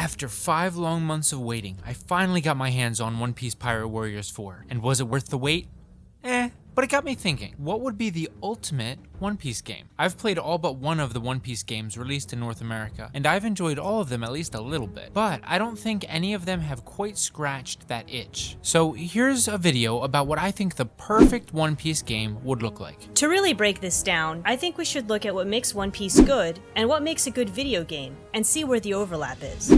After 5 long months of waiting, I finally got my hands on One Piece Pirate Warriors 4, and was it worth the wait? But it got me thinking, what would be the ultimate One Piece game? I've played all but one of the One Piece games released in North America, and I've enjoyed all of them at least a little bit, but I don't think any of them have quite scratched that itch. So here's a video about what I think the perfect One Piece game would look like. To really break this down, I think we should look at what makes One Piece good and what makes a good video game, and see where the overlap is.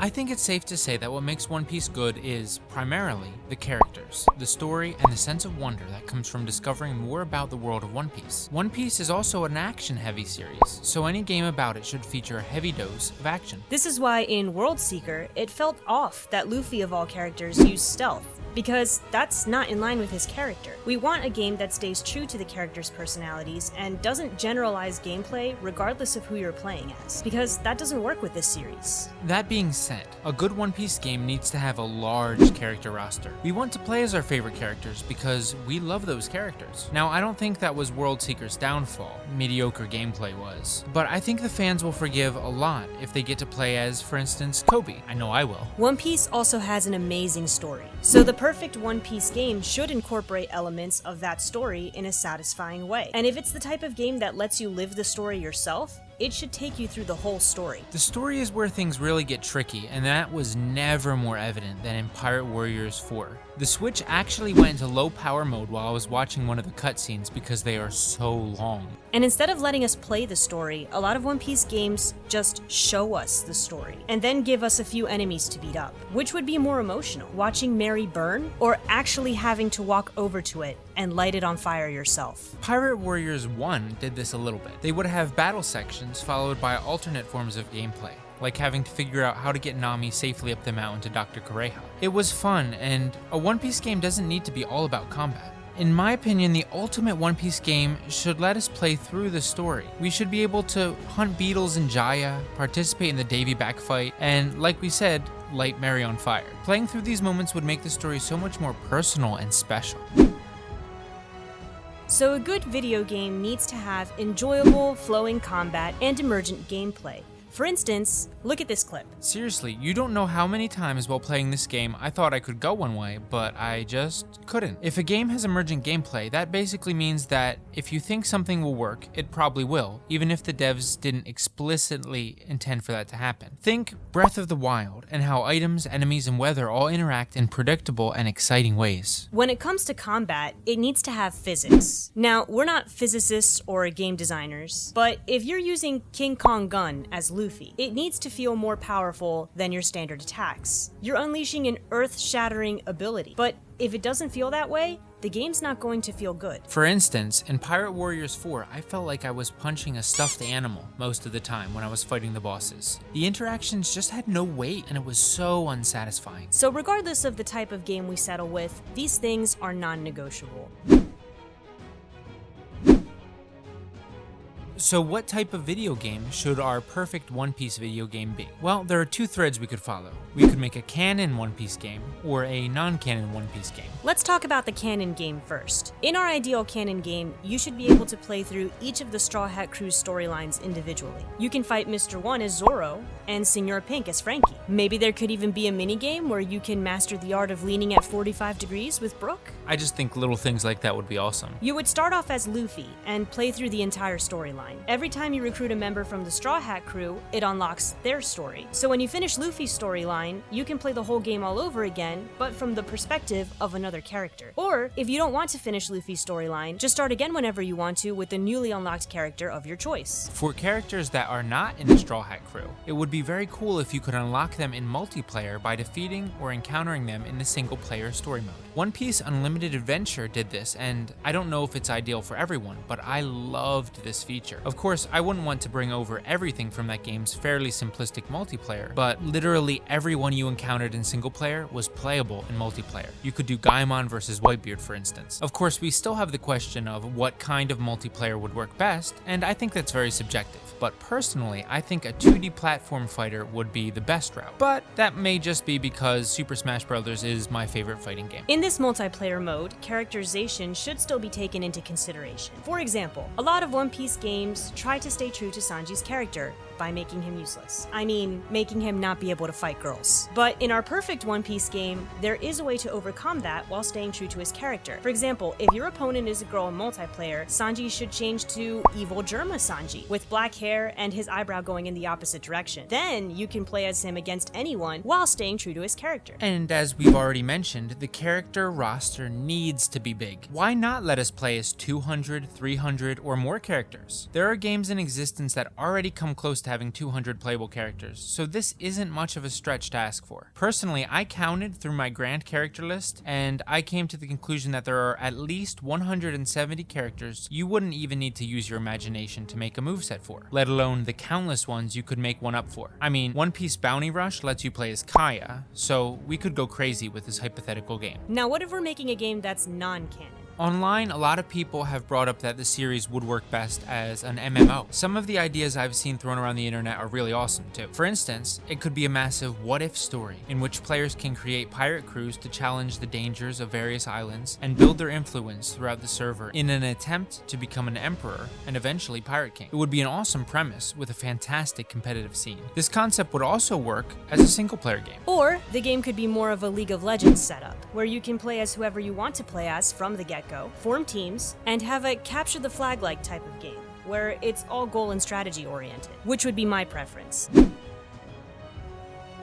I think it's safe to say that what makes One Piece good is, primarily, the characters, the story, and the sense of wonder that comes from discovering more about the world of One Piece. One Piece is also an action-heavy series, so any game about it should feature a heavy dose of action. This is why in World Seeker, it felt off that Luffy of all characters used stealth, because that's not in line with his character. We want a game that stays true to the characters' personalities and doesn't generalize gameplay regardless of who you're playing as, because that doesn't work with this series. That being said, a good One Piece game needs to have a large character roster. We want to play as our favorite characters because we love those characters. Now, I don't think that was World Seeker's downfall. Mediocre gameplay was. But I think the fans will forgive a lot if they get to play as, for instance, Kobe. I know I will. One Piece also has an amazing story, so the perfect One Piece game should incorporate elements of that story in a satisfying way. And if it's the type of game that lets you live the story yourself, it should take you through the whole story. The story is where things really get tricky, and that was never more evident than in Pirate Warriors 4. The Switch actually went into low power mode while I was watching one of the cutscenes because they are so long. And instead of letting us play the story, a lot of One Piece games just show us the story, and then give us a few enemies to beat up. Which would be more emotional, watching Mary burn, or actually having to walk over to it and light it on fire yourself? Pirate Warriors 1 did this a little bit. They would have battle sections followed by alternate forms of gameplay, like having to figure out how to get Nami safely up the mountain to Dr. Kureha. It was fun, and a One Piece game doesn't need to be all about combat. In my opinion, the ultimate One Piece game should let us play through the story. We should be able to hunt beetles in Jaya, participate in the Davy back fight, and like we said, light Mary on fire. Playing through these moments would make the story so much more personal and special. So a good video game needs to have enjoyable, flowing combat and emergent gameplay. For instance, look at this clip. Seriously, you don't know how many times while playing this game I thought I could go one way, but I just couldn't. If a game has emergent gameplay, that basically means that if you think something will work, it probably will, even if the devs didn't explicitly intend for that to happen. Think Breath of the Wild and how items, enemies, and weather all interact in predictable and exciting ways. When it comes to combat, it needs to have physics. Now, we're not physicists or game designers, but if you're using King Kong Gun as Luffy, it needs to feel more powerful than your standard attacks. You're unleashing an earth-shattering ability, but if it doesn't feel that way, the game's not going to feel good. For instance, in Pirate Warriors 4, I felt like I was punching a stuffed animal most of the time when I was fighting the bosses. The interactions just had no weight, and it was so unsatisfying. So regardless of the type of game we settle with, these things are non-negotiable. So what type of video game should our perfect One Piece video game be? Well, there are two threads we could follow. We could make a canon One Piece game, or a non-canon One Piece game. Let's talk about the canon game first. In our ideal canon game, you should be able to play through each of the Straw Hat Crew's storylines individually. You can fight Mr. One as Zoro, and Senor Pink as Frankie. Maybe there could even be a minigame where you can master the art of leaning at 45 degrees with Brooke. I just think little things like that would be awesome. You would start off as Luffy and play through the entire storyline. Every time you recruit a member from the Straw Hat Crew, it unlocks their story. So when you finish Luffy's storyline, you can play the whole game all over again, but from the perspective of another character. Or, if you don't want to finish Luffy's storyline, just start again whenever you want to with the newly unlocked character of your choice. For characters that are not in the Straw Hat Crew, it would be very cool if you could unlock them in multiplayer by defeating or encountering them in the single-player story mode. One Piece Unlimited Adventure did this, and I don't know if it's ideal for everyone, but I loved this feature. Of course, I wouldn't want to bring over everything from that game's fairly simplistic multiplayer, but literally everyone you encountered in single player was playable in multiplayer. You could do Gaimon versus Whitebeard, for instance. Of course, we still have the question of what kind of multiplayer would work best, and I think that's very subjective. But personally, I think a 2D platform fighter would be the best route. But that may just be because Super Smash Bros. Is my favorite fighting game. In this multiplayer mode, characterization should still be taken into consideration. For example, a lot of One Piece games try to stay true to Sanji's character, by making him useless. I mean, making him not be able to fight girls. But in our perfect One Piece game, there is a way to overcome that while staying true to his character. For example, if your opponent is a girl in multiplayer, Sanji should change to Evil Germa Sanji, with black hair and his eyebrow going in the opposite direction. Then you can play as him against anyone while staying true to his character. And as we've already mentioned, the character roster needs to be big. Why not let us play as 200, 300, or more characters? There are games in existence that already come close to having 200 playable characters, so this isn't much of a stretch to ask for. Personally, I counted through my grand character list, and I came to the conclusion that there are at least 170 characters you wouldn't even need to use your imagination to make a moveset for, let alone the countless ones you could make one up for. I mean, One Piece Bounty Rush lets you play as Kaya, so we could go crazy with this hypothetical game. Now what if we're making a game that's non-canon? Online, a lot of people have brought up that the series would work best as an MMO. Some of the ideas I've seen thrown around the internet are really awesome too. For instance, it could be a massive what-if story in which players can create pirate crews to challenge the dangers of various islands and build their influence throughout the server in an attempt to become an emperor and eventually pirate king. It would be an awesome premise with a fantastic competitive scene. This concept would also work as a single-player game. Or the game could be more of a League of Legends setup, where you can play as whoever you want to play as from the get-go, form teams, and have a capture the flag-like type of game, where it's all goal and strategy oriented, which would be my preference.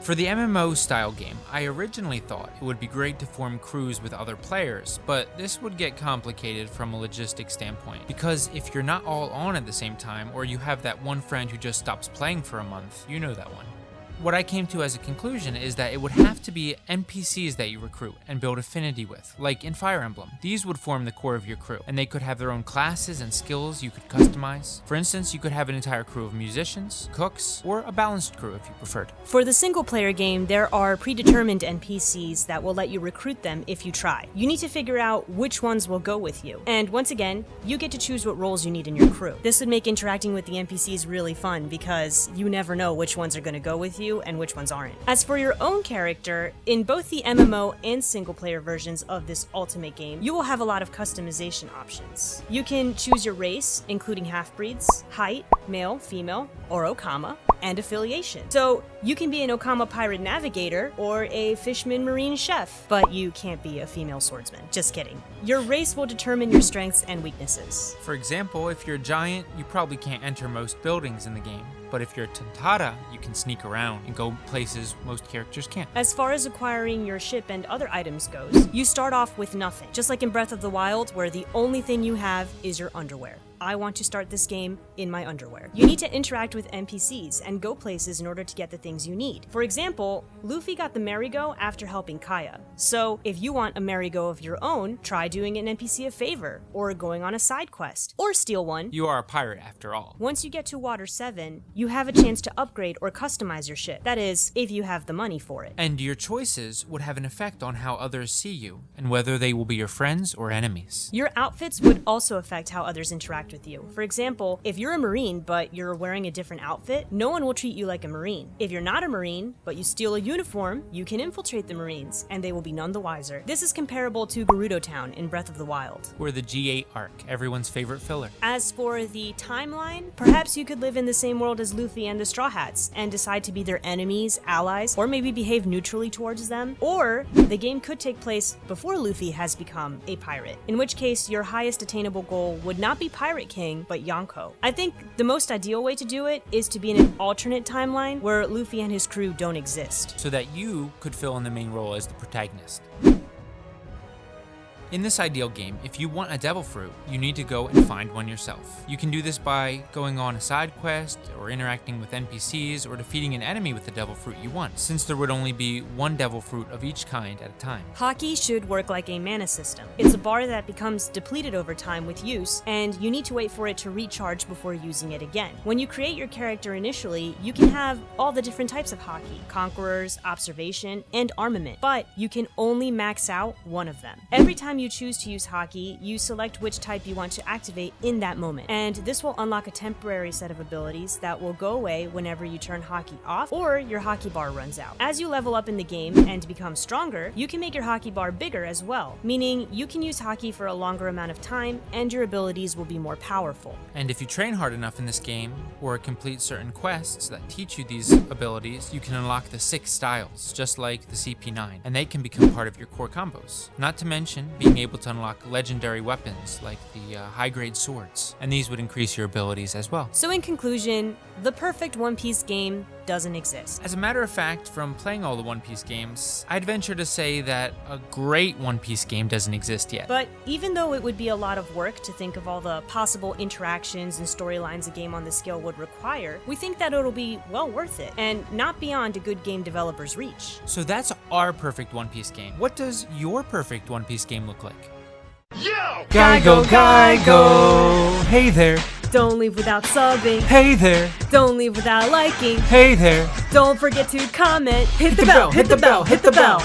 For the MMO style game, I originally thought it would be great to form crews with other players, but this would get complicated from a logistics standpoint, because if you're not all on at the same time, or you have that one friend who just stops playing for a month, you know that one. What I came to as a conclusion is that it would have to be NPCs that you recruit and build affinity with, like in Fire Emblem. These would form the core of your crew, and they could have their own classes and skills you could customize. For instance, you could have an entire crew of musicians, cooks, or a balanced crew if you preferred. For the single-player game, there are predetermined NPCs that will let you recruit them if you try. You need to figure out which ones will go with you. And once again, you get to choose what roles you need in your crew. This would make interacting with the NPCs really fun because you never know which ones are going to go with you and which ones aren't. As for your own character, in both the MMO and single-player versions of this ultimate game, you will have a lot of customization options. You can choose your race, including half-breeds, height, male, female, or Okama, and affiliation. So you can be an Okama pirate navigator or a fishman marine chef, but you can't be a female swordsman. Just kidding. Your race will determine your strengths and weaknesses. For example, if you're a giant, you probably can't enter most buildings in the game. But if you're a Tantara, you can sneak around and go places most characters can't. As far as acquiring your ship and other items goes, you start off with nothing. Just like in Breath of the Wild, where the only thing you have is your underwear. I want to start this game in my underwear. You need to interact with NPCs and go places in order to get the things you need. For example, Luffy got the merry-go after helping Kaya. So if you want a merry-go of your own, try doing an NPC a favor, or going on a side quest, or steal one. You are a pirate after all. Once you get to Water 7, you have a chance to upgrade or customize your ship. That is, if you have the money for it. And your choices would have an effect on how others see you, and whether they will be your friends or enemies. Your outfits would also affect how others interact with you. For example, if you're a Marine but you're wearing a different outfit, no one will treat you like a Marine. If you're not a Marine but you steal a uniform, you can infiltrate the Marines and they will be none the wiser. This is comparable to Gerudo Town in Breath of the Wild. Or the G8 arc, everyone's favorite filler. As for the timeline, perhaps you could live in the same world as Luffy and the Straw Hats and decide to be their enemies, allies, or maybe behave neutrally towards them. Or the game could take place before Luffy has become a pirate, in which case your highest attainable goal would not be Pirate King, but Yonko. I think the most ideal way to do it is to be in an alternate timeline where Luffy and his crew don't exist, so that you could fill in the main role as the protagonist. In this ideal game, if you want a devil fruit, you need to go and find one yourself. You can do this by going on a side quest, or interacting with NPCs, or defeating an enemy with the devil fruit you want, since there would only be one devil fruit of each kind at a time. Hockey should work like a mana system. It's a bar that becomes depleted over time with use, and you need to wait for it to recharge before using it again. When you create your character initially, you can have all the different types of hockey: conquerors, observation, and armament, but you can only max out one of them. Every time you you choose to use Hockey, you select which type you want to activate in that moment. And this will unlock a temporary set of abilities that will go away whenever you turn Hockey off or your Hockey bar runs out. As you level up in the game and become stronger, you can make your Hockey bar bigger as well, meaning you can use Hockey for a longer amount of time and your abilities will be more powerful. And if you train hard enough in this game, or complete certain quests that teach you these abilities, you can unlock the 6 styles, just like the CP9, and they can become part of your core combos. Not to mention being able to unlock legendary weapons like the high-grade swords, and these would increase your abilities as well. So in conclusion, the perfect One Piece game doesn't exist. As a matter of fact, from playing all the One Piece games, I'd venture to say that a great One Piece game doesn't exist yet. But even though it would be a lot of work to think of all the possible interactions and storylines a game on this scale would require, we think that it'll be well worth it, and not beyond a good game developer's reach. So that's our perfect One Piece game. What does your perfect One Piece game look like? Yo! Gaigo! Hey there! Don't leave without subbing. Hey there! Don't leave without liking. Hey there! Don't forget to comment. Hit the bell! Hit the bell! Hit the bell!